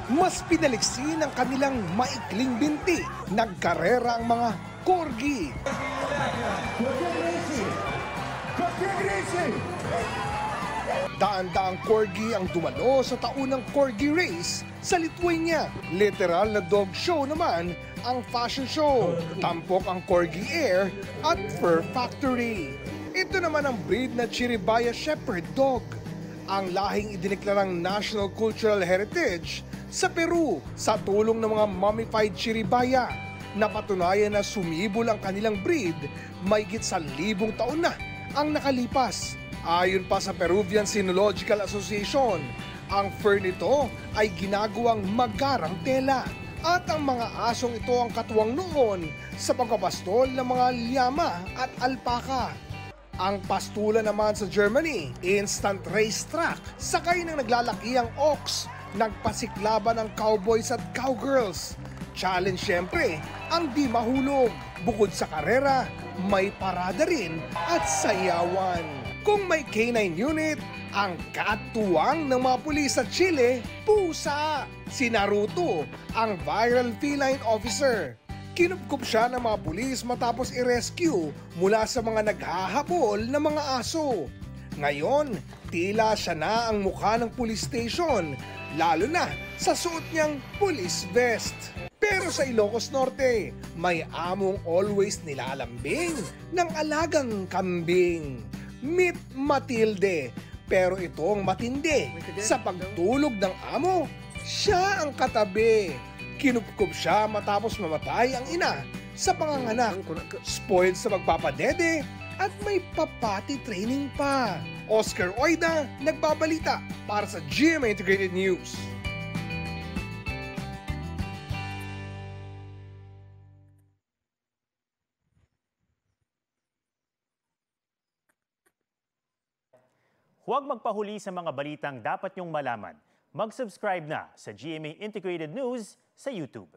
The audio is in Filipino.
Mas pinaliksin ang kanilang maikling binti. Nagkarera ang mga corgi. Daan-daang corgi ang dumalo sa taunang corgi race sa Lithuania. Literal na dog show naman ang fashion show. Tampok ang corgi air at fur factory. Ito naman ang breed na Chiribaya Shepherd Dog. Ang lahing idineklarang National Cultural Heritage sa Peru sa tulong ng mga mummified Chiribaya. Napatunayan na sumibol ang kanilang breed mahigit 1,000 taon na ang nakalipas. Ayon pa sa Peruvian Sinological Association, ang fur nito ay ginagawang magarang tela. At ang mga asong ito ang katuwang noon sa pagpapastol ng mga llama at alpaka. Ang pastula naman sa Germany, instant racetrack, sakay ng naglalakiang ox, nagpasiklaban ng cowboys at cowgirls. Challenge siyempre ang di mahulog. Bukod sa karera, may parada rin at sayawan. Kung may K9 unit, ang katuwang ng mga pulis sa Chile, pusa. Si Naruto, ang viral feline officer. Kinupkup siya ng mga pulis matapos i-rescue mula sa mga naghahabol na mga aso. Ngayon, tila siya na ang mukha ng police station, lalo na sa suot niyang police vest. Pero sa Ilocos Norte, may among always nilalambing ng alagang kambing. Meet Matilde, pero itong matindi. Sa pagtulog ng amo, siya ang katabi. Kinupkup siya matapos mamatay ang ina sa panganganak. Spoiled sa magpapadede at may papati training pa. Oscar Oida, nagbabalita para sa GMA Integrated News. Huwag magpahuli sa mga balitang dapat niyong malaman. Mag-subscribe na sa GMA Integrated News sa YouTube.